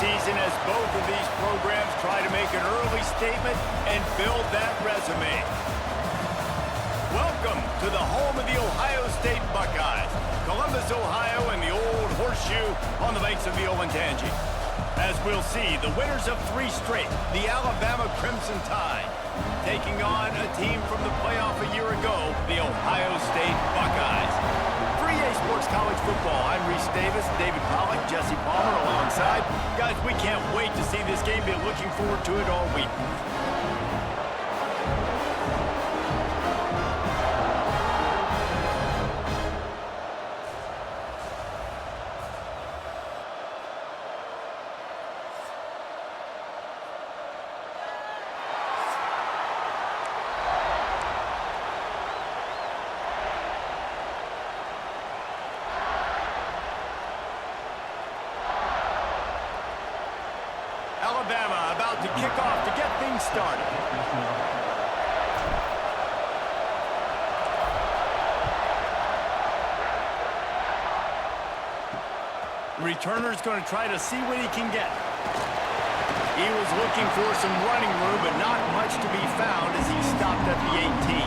season as both of these programs try to make an early statement and build that resume. Welcome to the home of the Ohio State Buckeyes, Columbus, Ohio, and the old horseshoe on the banks of the Olentangy. As we'll see, the winners of 3 straight, the Alabama Crimson Tide, taking on a team from the playoff a year ago, the Ohio State Buckeyes. For EA Sports College Football, I'm Reese Davis, David Pollack, Jesse Palmer alongside. Guys, we can't wait to see this game. Been looking forward to it all week. Alabama about to kick off to get things started. Returner's going to try to see what he can get. He was looking for some running room, but not much to be found as he stopped at the 18.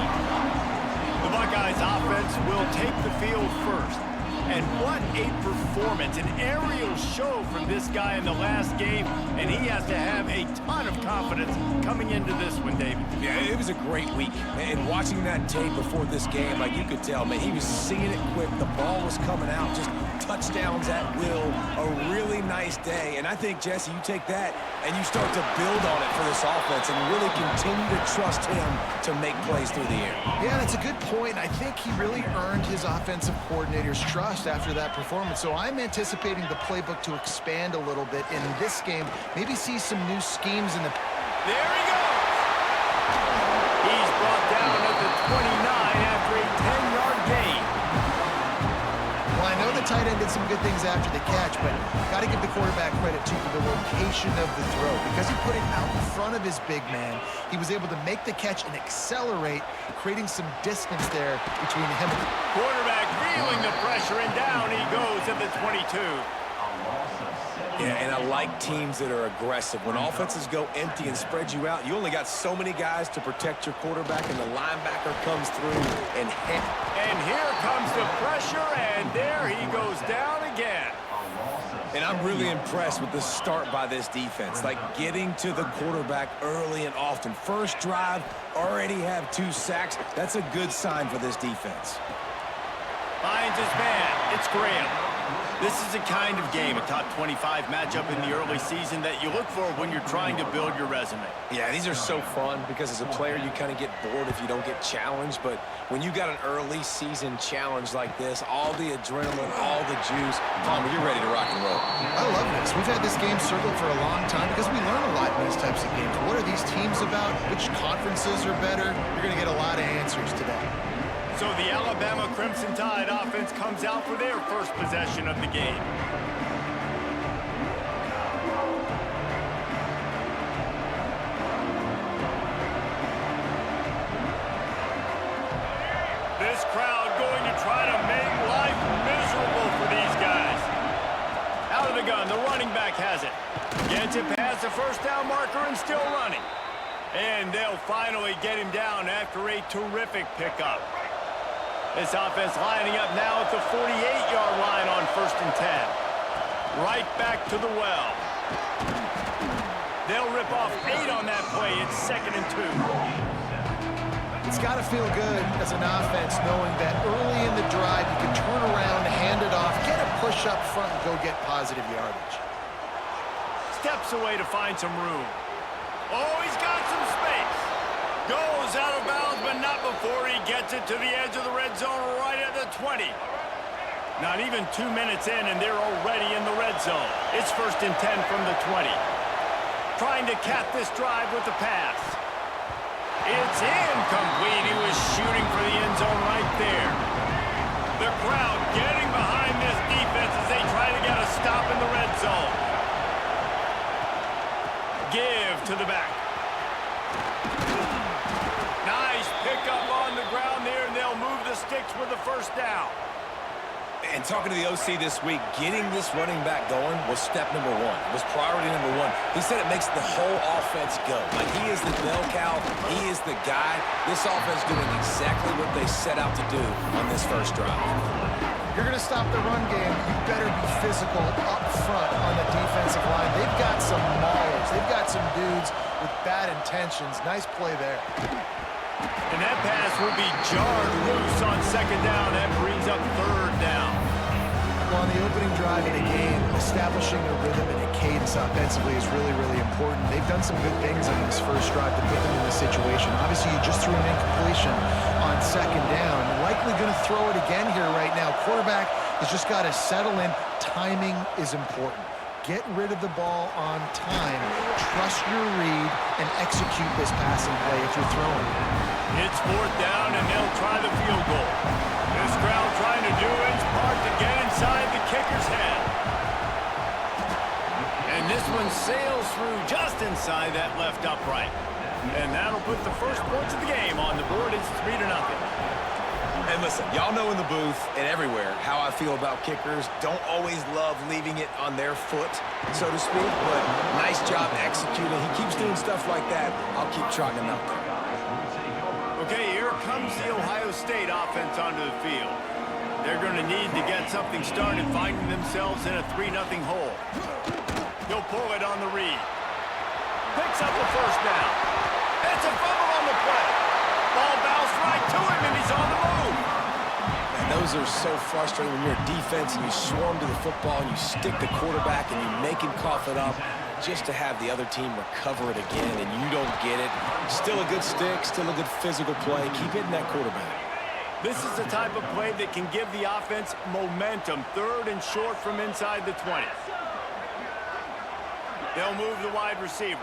The Buckeyes offense will take the field first. And what a performance, an aerial show from this guy in the last game, and he has to have a ton of confidence coming into this one, David. Yeah, it was a great week. And watching that tape before this game, like you could tell, man, he was seeing it quick. The ball was coming out, just touchdowns at will. A really nice day. And I think, Jesse, you take that and you start to build on it for this offense and really continue to trust him to make plays through the air. Yeah, that's a good point. I think he really earned his offensive coordinator's trust after that performance. So I'm anticipating the playbook to expand a little bit in this game. Maybe see some new schemes in the... There he goes! He's brought down at the 29 after a 10-yard gain. Well, I know the tight end did some good things after the catch, but got to give the quarterback credit, too, for the location of the throw. Because he put it out in front of his big man, he was able to make the catch and accelerate, creating some distance there between him and the quarterback, feeling the pressure, and down he goes at the 22. Yeah, and I like teams that are aggressive. When offenses go empty and spread you out, you only got so many guys to protect your quarterback, and the linebacker comes through and hit. And here comes the pressure, and there he goes down again. And I'm really impressed with the start by this defense, like getting to the quarterback early and often. First drive, already have 2 sacks. That's a good sign for this defense. Finds his man. It's Graham. This is a kind of game, a top 25 matchup in the early season that you look for when you're trying to build your resume. Yeah, these are so fun because as a player, you kind of get bored if you don't get challenged. But when you got an early season challenge like this, all the adrenaline, all the juice, Palmer, you're ready to rock and roll. I love this. We've had this game circled for a long time because we learn a lot in these types of games. What are these teams about? Which conferences are better? You're going to get a lot of answers today. So the Alabama Crimson Tide offense comes out for their first possession of the game. This crowd going to try to make life miserable for these guys. Out of the gun, the running back has it. Gets it past the first down marker and still running. And they'll finally get him down after a terrific pickup. This offense lining up now at the 48-yard line on 1st and 10. Right back to the well. They'll rip off 8 on that play. It's 2nd and 2. It's got to feel good as an offense knowing that early in the drive you can turn around, hand it off, get a push up front, and go get positive yardage. Steps away to find some room. Oh, he's got some space. Goes out of bounds, but not before he gets it to the edge of the red zone right at the 20. Not even 2 minutes in, and they're already in the red zone. It's 1st and 10 from the 20. Trying to cap this drive with the pass. It's incomplete. He was shooting for the end zone right there. The crowd getting behind this defense as they try to get a stop in the red zone. Give to the back. Nice pickup on the ground there, and they'll move the sticks with the 1st down. And talking to the OC this week, getting this running back going was step number one. It was priority number one. He said it makes the whole offense go. Like, he is the bell cow. He is the guy. This offense doing exactly what they set out to do on this first drive. You're going to stop the run game, you better be physical up front on the defensive line. They've got some maulers. They've got some dudes with bad intentions. Nice play there. And that pass will be jarred loose on second down. That brings up third down. Well, on the opening drive of the game, establishing a rhythm and a cadence offensively is really, really important. They've done some good things on this first drive to put them in this situation. Obviously, you just threw an incompletion on second down. Likely going to throw it again here right now. Quarterback has just got to settle in. Timing is important. Get rid of the ball on time. Trust your read and execute this passing play if you're throwing. It's fourth down, and they'll try the field goal. This crowd trying to do its part to get inside the kicker's head. And this one sails through just inside that left upright. And that'll put the first points of the game on the board. It's 3-0. And listen, y'all know in the booth and everywhere how I feel about kickers. Don't always love leaving it on their foot, so to speak, but nice job executing. He keeps doing stuff like that. I'll keep trotting him out there. Okay, here comes the Ohio State offense onto the field. They're going to need to get something started, finding themselves in a 3-0 hole. He'll pull it on the read. Picks up the first down. It's a fumble on the play. Ball bounced right to him, and he's on the move. And those are so frustrating when you're a defense and you swarm to the football and you stick the quarterback and you make him cough it up just to have the other team recover it again and you don't get it. Still a good stick, still a good physical play. Keep hitting that quarterback. This is the type of play that can give the offense momentum. Third and short from inside the 20. They'll move the wide receiver.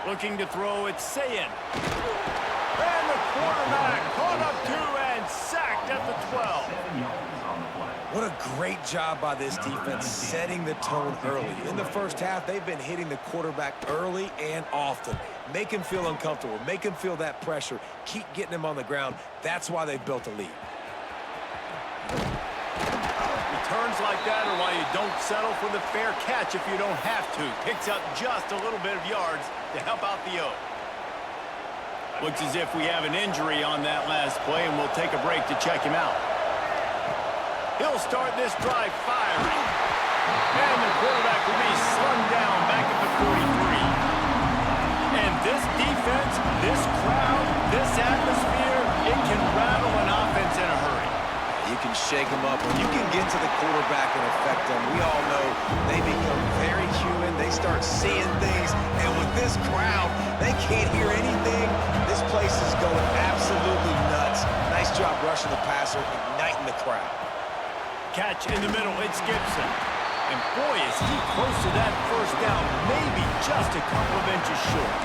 Looking to throw, it's Sayin. And the quarterback caught up to and sacked at the 12. What a great job by this defense setting the tone early. In the first half, they've been hitting the quarterback early and often. Make him feel uncomfortable. Make him feel that pressure. Keep getting him on the ground. That's why they've built a lead. Returns like that are why you don't settle for the fair catch if you don't have to. Picks up just a little bit of yards to help out the O. Looks as if we have an injury on that last play, and we'll take a break to check him out. He'll start this drive firing. And the quarterback will be slung down back at the 43. And this defense, this crowd, this atmosphere, it can rattle an offense in a hurry. You can shake them up. When you can get to the quarterback and affect them, we all know they become very human. They start seeing things. And with this crowd, they can't hear anything. This place is going absolutely nuts. Nice job rushing the passer, igniting the crowd. Catch in the middle, it's Gibson. And boy, is he close to that first down, maybe just a couple of inches short.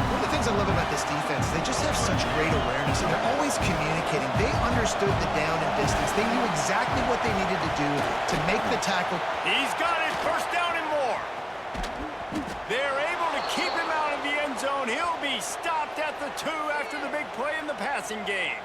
One of the things I love about this defense, they just have such great awareness, and they're always communicating. They understood the down and distance. They knew exactly what they needed to do to make the tackle. He's got it, first down and more. They're able to keep him out of the end zone. He'll be stopped at the 2 after the big play in the passing game.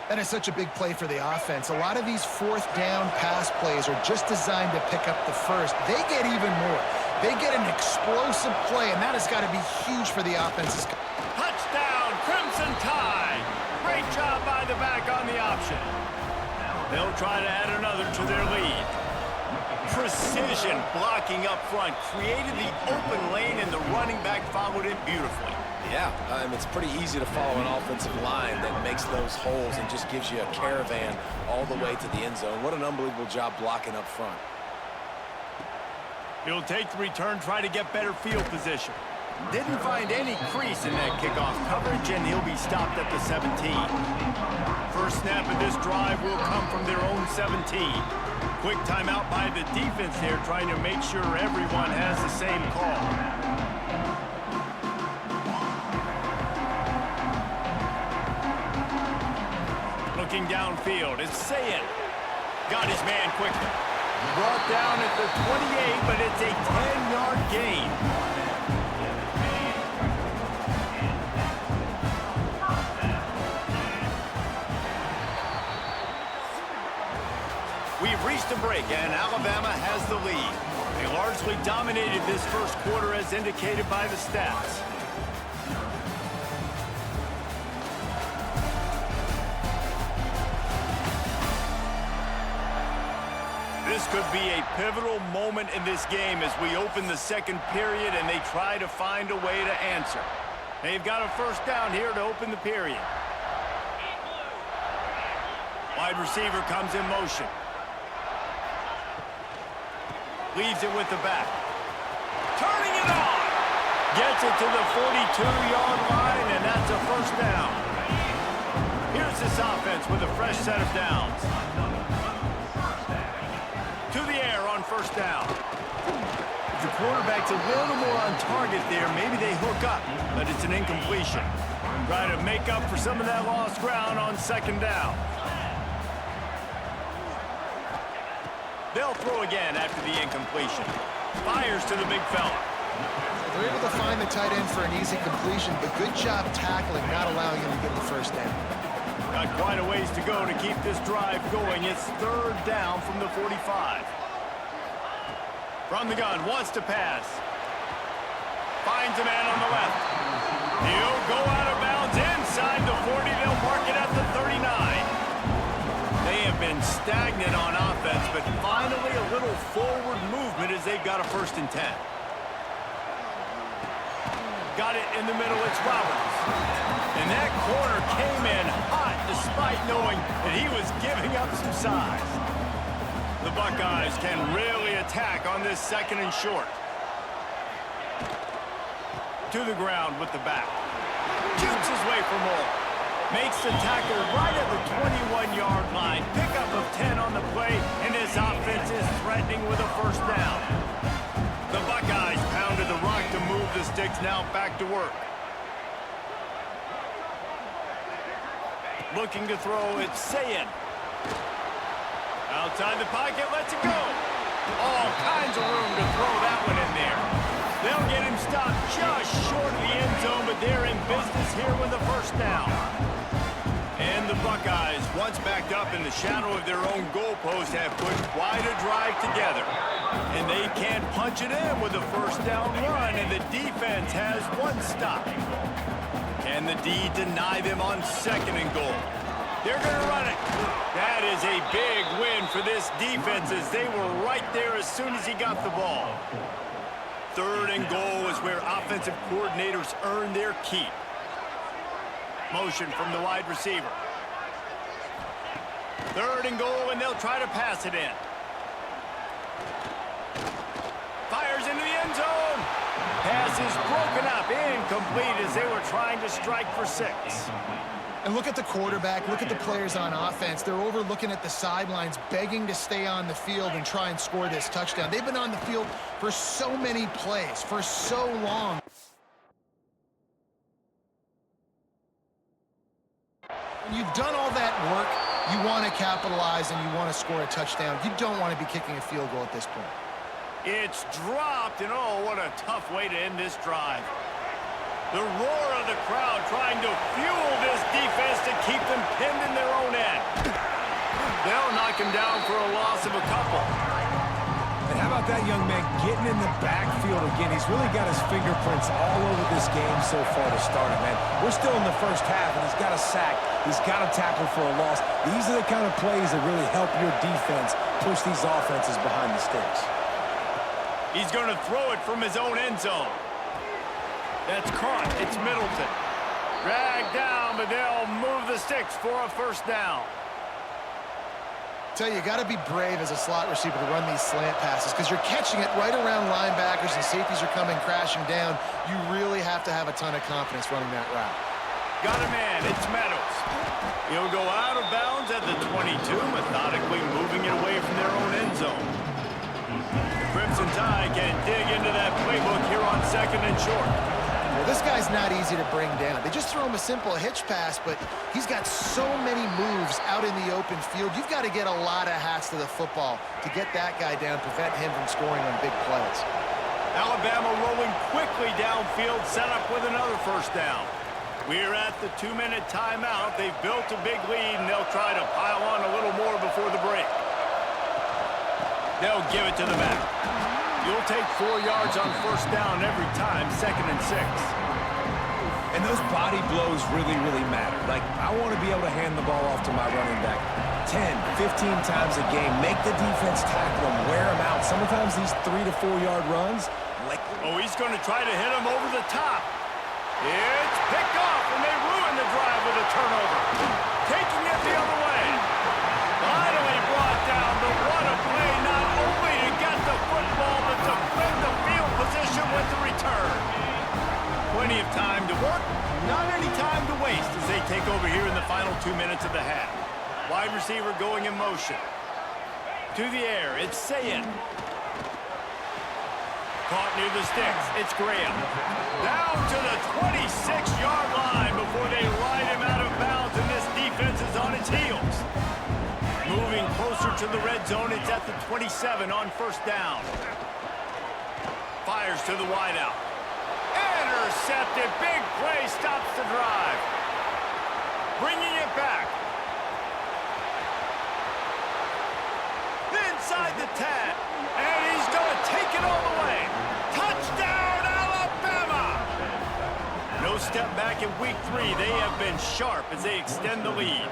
That is such a big play for the offense. A lot of these fourth down pass plays are just designed to pick up the first. They get even more. They get an explosive play, and that has got to be huge for the offenses. Touchdown, Crimson Tide. Great job by the back on the option. They'll try to add another to their lead. Precision blocking up front created the open lane, and the running back followed it beautifully. Yeah, it's pretty easy to follow an offensive line that makes those holes and just gives you a caravan all the way to the end zone. What an unbelievable job blocking up front. He'll take the return, try to get better field position. Didn't find any crease in that kickoff coverage, and he'll be stopped at the 17. First snap of this drive will come from their own 17. Quick timeout by the defense there, trying to make sure everyone has the same call. Looking downfield, it's Sayin. Got his man quickly. Brought down at the 28, but it's a 10-yard gain. to break, and Alabama has the lead. They largely dominated this first quarter as indicated by the stats. This could be a pivotal moment in this game as we open the second period and they try to find a way to answer. They've got a first down here to open the period. Wide receiver comes in motion. Leaves it with the back. Turning it on! Gets it to the 42-yard line, and that's a first down. Here's this offense with a fresh set of downs. To the air on first down. If the quarterback's a little more on target there, maybe they hook up, but it's an incompletion. Try to make up for some of that lost ground on second down. They'll throw again after the incompletion. Fires to the big fella. They're able to find the tight end for an easy completion, but good job tackling, not allowing him to get the first down. Got quite a ways to go to keep this drive going. It's third down from the 45. From the gun, wants to pass. Finds a man on the left. He'll go out of bounds inside the 40. They'll mark it at the 39. They have been stagnant on offense, but finally a little forward movement as they've got a 1st and 10. Got it in the middle, it's Roberts. And that corner came in hot despite knowing that he was giving up some size. The Buckeyes can really attack on this 2nd and short. To the ground with the back. Jukes his way for more. Makes the tackle right at the 21-yard line. Pickup of 10 on the play, and this offense is threatening with a first down. The Buckeyes pounded the rock to move the sticks, now back to work. Looking to throw, it's Sayin. Outside the pocket, lets it go. All kinds of room to throw that one in there. They'll get him stopped just short of the end zone, but they're in business here with a first down. And the Buckeyes, once backed up in the shadow of their own goalpost, have put quite a drive together. And they can't punch it in with a first down run, and the defense has one stop. Can the D deny them on 2nd and goal? They're going to run it. That is a big win for this defense as they were right there as soon as he got the ball. 3rd and goal is where offensive coordinators earn their keep. Motion from the wide receiver. 3rd and goal, and they'll try to pass it in. Fires into the end zone. Pass is broken up, incomplete as they were trying to strike for 6. And look at the quarterback, look at the players on offense. They're over looking at the sidelines, begging to stay on the field and try and score this touchdown. They've been on the field for so many plays, for so long. When you've done all that work, you want to capitalize and you want to score a touchdown. You don't want to be kicking a field goal at this point. It's dropped, and oh, what a tough way to end this drive. The roar of the crowd trying to fuel this defense to keep them pinned in their own end. They'll knock him down for a loss of a couple. And how about that young man getting in the backfield again? He's really got his fingerprints all over this game so far to start it, man. We're still in the first half, and he's got a sack. He's got a tackle for a loss. These are the kind of plays that really help your defense push these offenses behind the sticks. He's going to throw it from his own end zone. That's caught. It's Middleton. Dragged down, but they'll move the sticks for a first down. Tell you got to be brave as a slot receiver to run these slant passes because you're catching it right around linebackers and safeties are coming crashing down. You really have to have a ton of confidence running that route. Got a man. It's Meadows. He'll go out of bounds at the 22, methodically moving it away from their own end zone. The Crimson Tide can dig into that playbook here on 2nd and short. Well, this guy's not easy to bring down. They just throw him a simple hitch pass, but he's got so many moves out in the open field. You've got to get a lot of hats to the football to get that guy down, prevent him from scoring on big plays. Alabama rolling quickly downfield, set up with another first down. We're at the 2-minute timeout. They've built a big lead, and they'll try to pile on a little more before the break. They'll give it to the back. You'll take 4 yards on first down every time, 2nd and 6. And those body blows really, really matter. Like, I want to be able to hand the ball off to my running back 10, 15 times a game. Make the defense tackle them, wear them out. Sometimes these 3 to 4 yard runs, like... Oh, he's going to try to hit him over the top. It's picked off, and they ruin the drive with a turnover. Taking it the other way. Finally brought down, but what a play, not only to get the football, but to win the field position with the return. Plenty of time to work, not any time to waste as they take over here in the final 2 minutes of the half. Wide receiver going in motion. To the air, it's Sayin. Caught near the sticks, it's Graham. Down to the 26-yard line before they ride him out of bounds, and this defense is on its heels. Moving closer to the red zone, it's at the 27 on first down. Fires to the wideout. Intercepted, big play, stops the drive. Bringing it back. Inside the 10, and he's going to take it all the way. Touchdown, Alabama! No step back in week 3. They have been sharp as they extend the lead.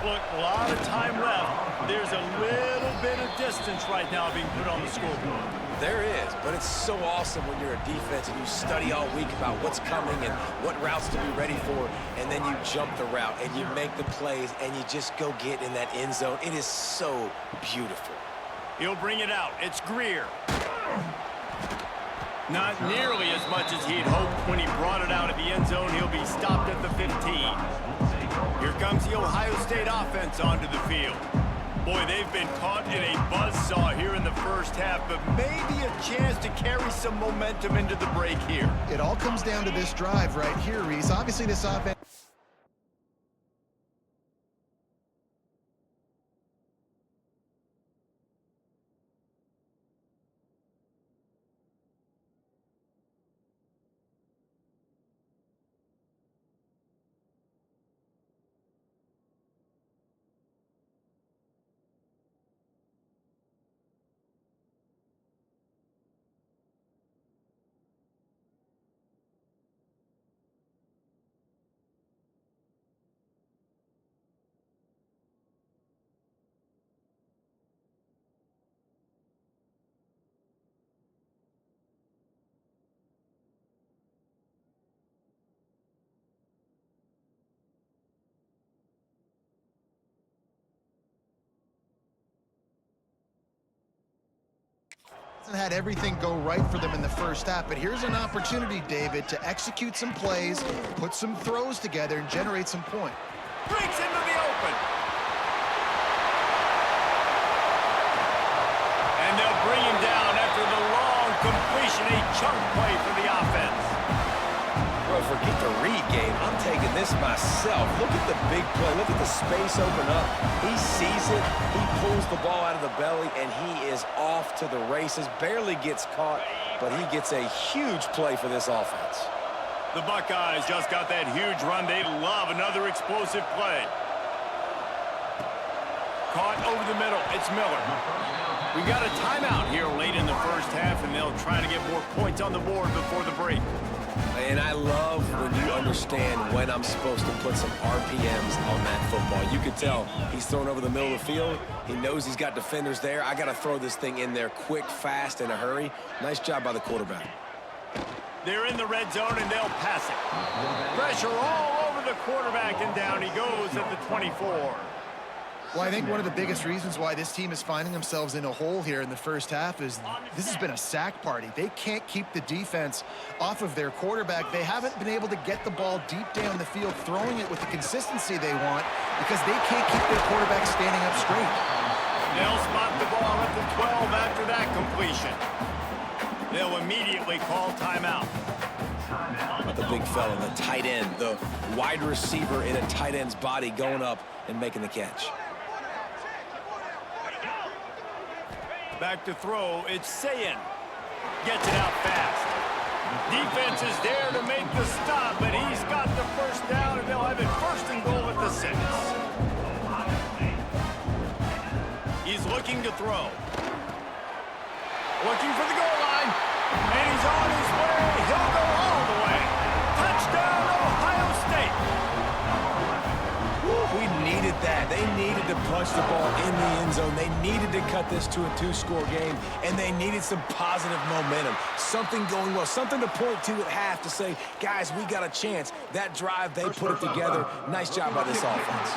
Look, a lot of time left. There's a little bit of distance right now being put on the scoreboard. There is, but it's so awesome when you're a defense and you study all week about what's coming and what routes to be ready for, and then you jump the route and you make the plays and you just go get in that end zone. It is so beautiful. He'll bring it out. It's Greer. Not nearly as much as he had hoped when he brought it out at the end zone. He'll be stopped at the 15. Here comes the Ohio State offense onto the field. Boy, they've been caught in a buzzsaw here in the first half, but maybe a chance to carry some momentum into the break here. It all comes down to this drive right here, Reese. Obviously, this offense... had everything go right for them in the first half, but here's an opportunity, David, to execute some plays, put some throws together, and generate some points. Breaks into the open. And they'll bring him down after the long completion, a chunk play for the offense. Bro, forget the read game. I'm taking this myself. Look at the big play. Look at the space open up. He sees it. He pulls the ball out of the belly, and he is off to the races. Barely gets caught, but he gets a huge play for this offense. The Buckeyes just got that huge run. They love another explosive play. Caught over the middle. It's Miller. We got a timeout here late in the first half, and they'll try to get more points on the board before the break. And I love when you understand when I'm supposed to put some RPMs on that football. You can tell he's thrown over the middle of the field. He knows he's got defenders there. I got to throw this thing in there quick, fast, in a hurry. Nice job by the quarterback. They're in the red zone, and they'll pass it. Pressure all over the quarterback, and down he goes at the 24. Well, I think one of the biggest reasons why this team is finding themselves in a hole here in the first half is this has been a sack party. They can't keep the defense off of their quarterback. They haven't been able to get the ball deep down the field, throwing it with the consistency they want because they can't keep their quarterback standing up straight. They'll spot the ball at the 12 after that completion. They'll immediately call timeout. The big fella, the tight end, the wide receiver in a tight end's body going up and making the catch. Back to throw, it's Sayin. Gets it out fast. Defense is there to make the stop, but he's got the first down, and they'll have it first and goal at the 6. He's looking to throw. Looking for the goal line. And he's on his way. He'll go all the way. Touchdown, Ohio State. We needed that. They needed to punch the ball in the end zone. They needed to cut this to a 2-score game, and they needed some positive momentum. Something going well, something to point to at half to say, guys, we got a chance. That drive, they put it together. Nice job by this offense.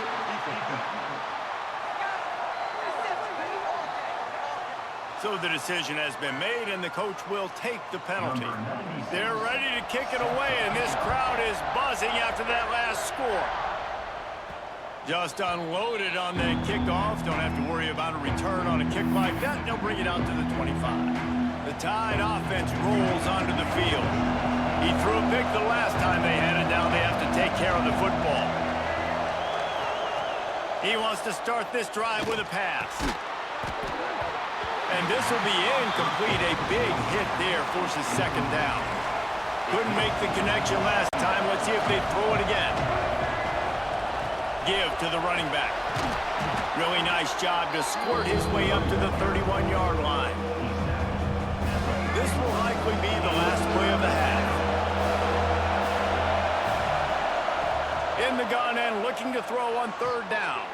So the decision has been made, and the coach will take the penalty. They're ready to kick it away, and this crowd is buzzing after that last score. Just unloaded on that kickoff. Don't have to worry about a return on a kick like that. They'll bring it out to the 25. The Tide offense rolls onto the field. He threw a pick the last time they had it down. They have to take care of the football. He wants to start this drive with a pass. And this will be incomplete. A big hit there forces second down. Couldn't make the connection last time. Let's see if they throw it again. Give to the running back. Really nice job to squirt his way up to the 31-yard line. This will likely be the last play of the half. In the gun and looking to throw on third down.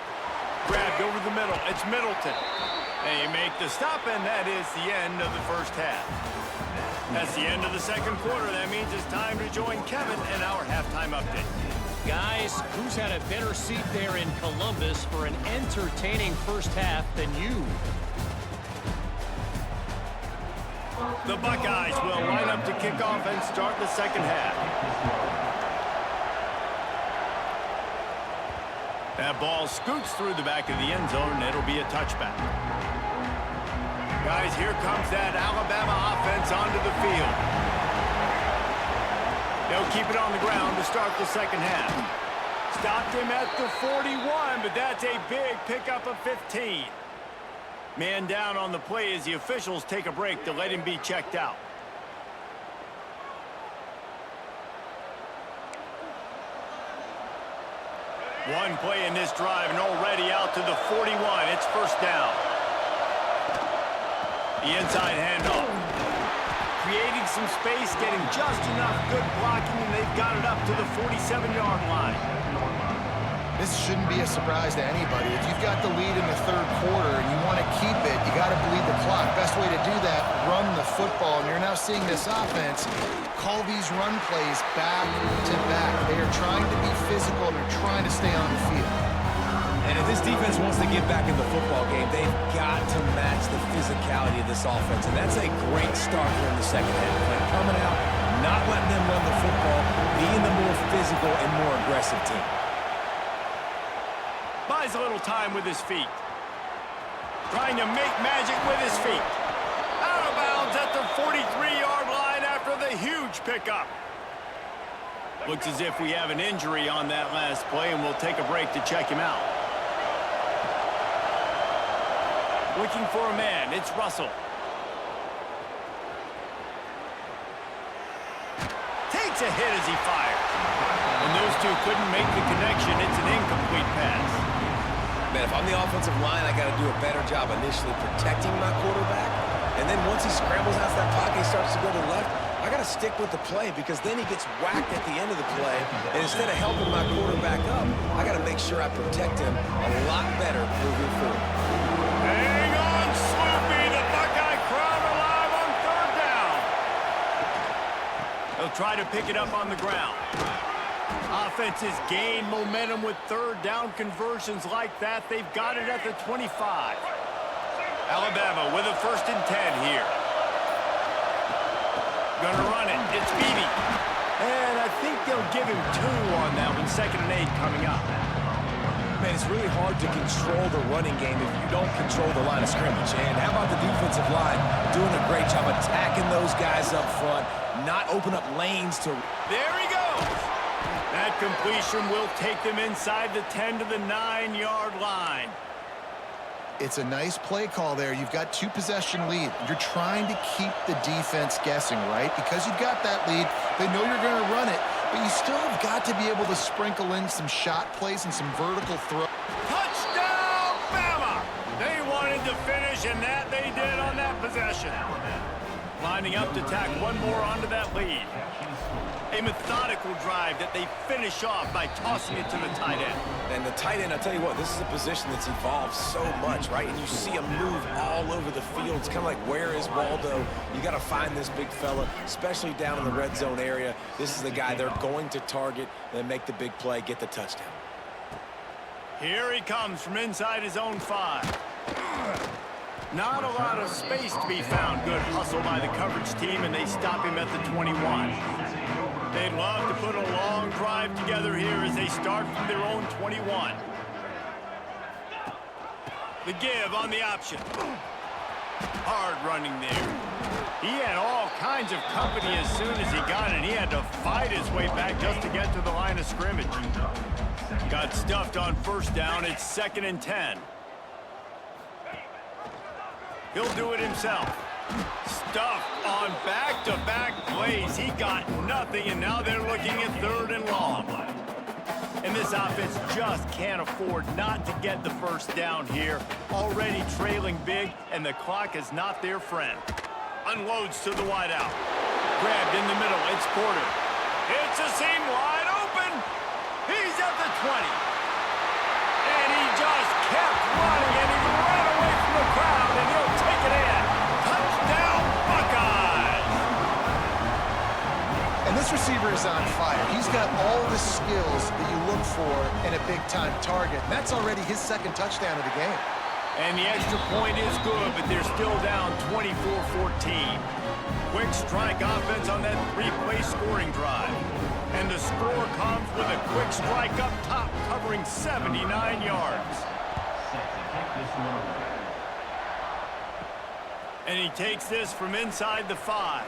Grabbed over the middle. It's Middleton. They make the stop, and that is the end of the first half. That's the end of the second quarter. That means it's time to join Kevin in our halftime update. Guys, who's had a better seat there in Columbus for an entertaining first half than you? The Buckeyes will line up to kick off and start the second half. That ball scoots through the back of the end zone, and it'll be a touchback. Guys, here comes that Alabama offense onto the field. They'll keep it on the ground to start the second half. Stopped him at the 41, but that's a big pickup of 15. Man down on the play as the officials take a break to let him be checked out. One play in this drive and already out to the 41. It's first down. The inside handoff. Creating some space, getting just enough good blocking, and they've got it up to the 47-yard line. This shouldn't be a surprise to anybody. If you've got the lead in the third quarter and you want to keep it, you got to bleed the clock. Best way to do that, run the football. And you're now seeing this offense call these run plays back to back. They are trying to be physical, and they're trying to stay on the field. And if this defense wants to get back in the football game, they've got to match the physicality of this offense. And that's a great start here in the second half. Like coming out, not letting them run the football, being the more physical and more aggressive team. Buys a little time with his feet. Trying to make magic with his feet. Out of bounds at the 43-yard line after the huge pickup. Looks as if we have an injury on that last play, and we'll take a break to check him out. Looking for a man. It's Russell. Takes a hit as he fires. And those two couldn't make the connection. It's an incomplete pass. Man, if I'm the offensive line, I got to do a better job initially protecting my quarterback. And then once he scrambles out of that pocket, he starts to go to the left. I got to stick with the play because then he gets whacked at the end of the play. And instead of helping my quarterback up, I got to make sure I protect him a lot better moving forward. Hang on, Sloopy. The Buckeye crowd alive on third down. They'll try to pick it up on the ground. Offenses gain momentum with third down conversions like that. They've got it at the 25. Alabama with a 1st and 10 here. Gonna run it. It's Beebe. And I think they'll give him 2 on that one. 2nd and 8 coming up. Man, it's really hard to control the running game if you don't control the line of scrimmage. And how about the defensive line doing a great job attacking those guys up front, not open up lanes to... There he goes. That completion will take them inside the 10 to the 9-yard line. It's a nice play call there. You've got 2-possession lead. You're trying to keep the defense guessing, right? Because you've got that lead, they know you're going to run it, but you still have got to be able to sprinkle in some shot plays and some vertical throw. Touchdown, Bama! They wanted to finish, and that they did on that possession. possession. Lining up to tack one more onto that lead. A methodical drive that they finish off by tossing it to the tight end. And the tight end, I'll tell you what, this is a position that's evolved so much, right? And you see him move all over the field. It's kind of like, where is Waldo? You got to find this big fella, especially down in the red zone area. This is the guy they're going to target and make the big play, get the touchdown. Here he comes from inside his own 5. Not a lot of space to be found. Good hustle by the coverage team, and they stop him at the 21. They'd love to put a long drive together here as they start from their own 21. The give on the option. Hard running there. He had all kinds of company as soon as he got it. He had to fight his way back just to get to the line of scrimmage. Got stuffed on first down. It's 2nd and 10. He'll do it himself. Stuffed on back-to-back plays. He got nothing, and now they're looking at 3rd and long. And this offense just can't afford not to get the first down here. Already trailing big, and the clock is not their friend. Unloads to the wideout. Grabbed in the middle. It's Porter. It's a seam wide open. He's at the 20. And he just kept running, and he ran away from the crowd, and he'll take it in. Touchdown, Buckeyes! And this receiver is on fire. He's got all the skills that you look for in a big-time target. And that's already his 2nd touchdown of the game. And the extra point is good, but they're still down 24-14. Quick strike offense on that 3-play scoring drive. And the score comes with a quick strike up top, covering 79 yards. And he takes this from inside the 5.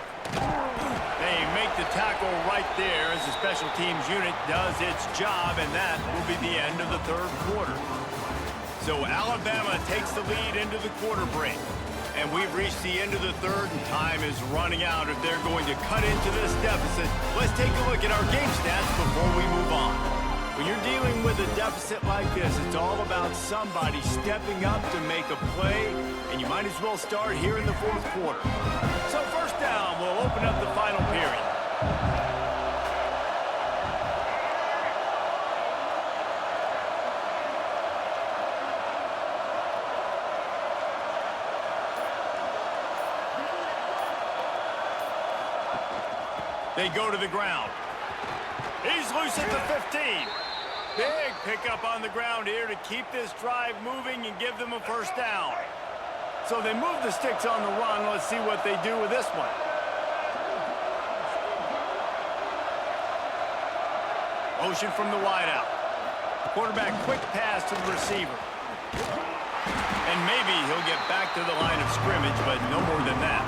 They make the tackle right there as the special teams unit does its job, and that will be the end of the 3rd quarter. So Alabama takes the lead into the quarter break. And we've reached the end of the 3rd, and time is running out if they're going to cut into this deficit. Let's take a look at our game stats before we move on. When you're dealing with a deficit like this, it's all about somebody stepping up to make a play, and you might as well start here in the 4th quarter. So first down, we'll open up the final period. They go to the ground. He's loose at the 15. Big pickup on the ground here to keep this drive moving and give them a first down. So they move the sticks on the run. Let's see what they do with this one. Motion from the wideout. Quarterback quick pass to the receiver. And maybe he'll get back to the line of scrimmage, but no more than that.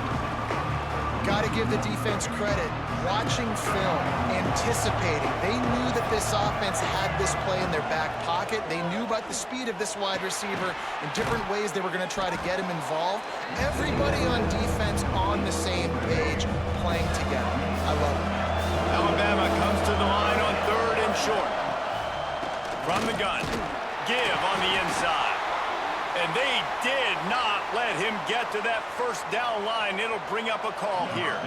Got to give the defense credit. Watching film, anticipating. They knew that this offense had this play in their back pocket. They knew about the speed of this wide receiver and different ways they were going to try to get him involved. Everybody on defense on the same page, playing together. I love it. Alabama comes to the line on 3rd and short. From the gun, give on the inside. And they did not let him get to that first down line. It'll bring up a call here.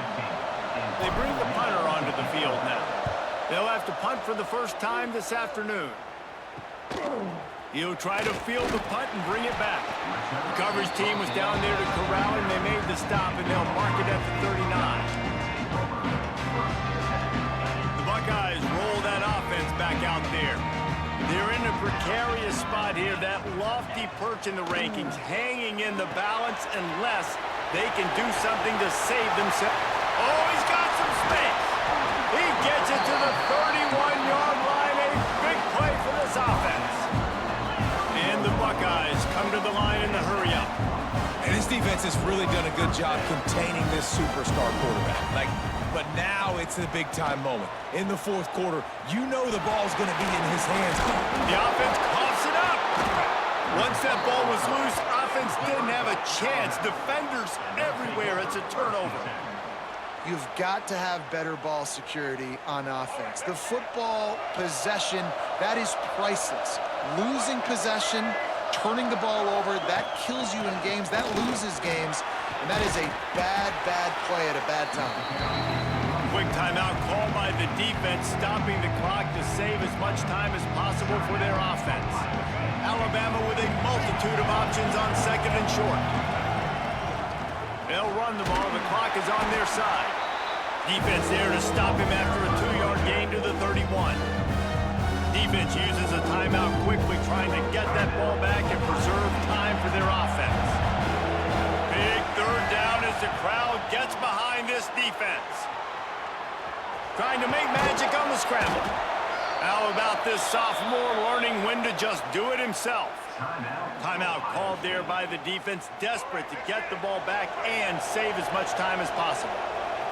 They bring the punter onto the field now. They'll have to punt for the first time this afternoon. He'll try to field the punt and bring it back. The coverage team was down there to corral him. They made the stop, and they'll mark it at the 39. The Buckeyes roll that offense back out there. They're in a precarious spot here, that lofty perch in the rankings, hanging in the balance unless they can do something to save themselves. Oh, he's got some space. He gets it to the 31-yard line. A big play for this offense. And the Buckeyes come to the line in the hurry-up. And this defense has really done a good job containing this superstar quarterback. But now it's the big-time moment. In the 4th quarter, you know the ball's going to be in his hands. The offense coughs it up. Once that ball was loose, offense didn't have a chance. Defenders everywhere. It's a turnover. You've got to have better ball security on offense. The football possession, that is priceless. Losing possession, turning the ball over, that kills you in games, that loses games. And that is a bad, bad play at a bad time. Quick timeout called by the defense, stopping the clock to save as much time as possible for their offense. Alabama with a multitude of options on second and short. They'll run the ball. The clock is on their side. Defense there to stop him after a 2-yard gain to the 31. Defense uses a timeout quickly, trying to get that ball back and preserve time for their offense. Big third down as the crowd gets behind this defense. Trying to make magic on the scramble. How about this sophomore learning when to just do it himself? Timeout called there by the defense, desperate to get the ball back and save as much time as possible.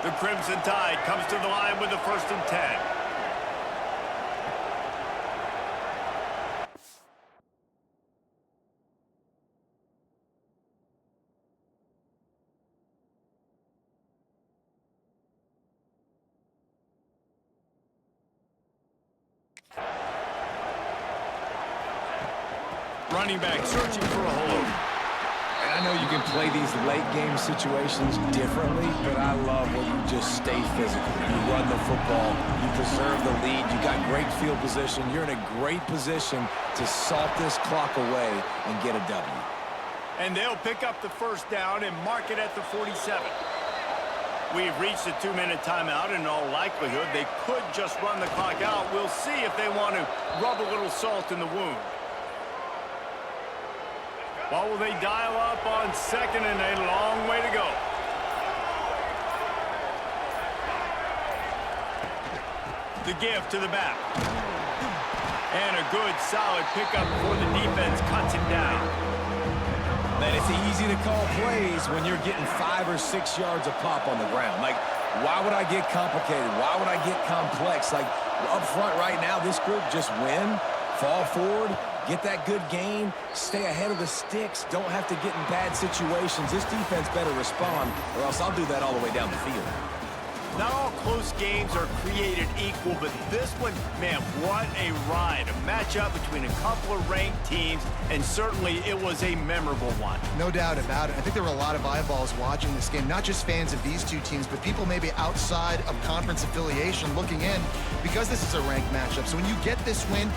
The Crimson Tide comes to the line with a 1st and 10. Running back searching for a hole. And I know you can play these late-game situations differently, but I love when you just stay physical. You run the football, you preserve the lead, you got great field position. You're in a great position to salt this clock away and get a W. And they'll pick up the 1st down and mark it at the 47. We've reached a 2-minute timeout. In all likelihood, they could just run the clock out. We'll see if they want to rub a little salt in the wound. What will they dial up on 2nd and a long way to go? The give to the back. And a good, solid pickup before the defense cuts him down. Man, it's easy to call plays when you're getting 5 or 6 yards a pop on the ground. Like, why would I get complicated? Why would I get complex? Like, up front right now, this group just win, fall forward, get that good gain, stay ahead of the sticks, don't have to get in bad situations. This defense better respond, or else I'll do that all the way down the field. Not all close games are created equal, but this one, man, what a ride. A matchup between a couple of ranked teams, and certainly it was a memorable one. No doubt about it. I think there were a lot of eyeballs watching this game, not just fans of these two teams, but people maybe outside of conference affiliation looking in because this is a ranked matchup. So when you get this win,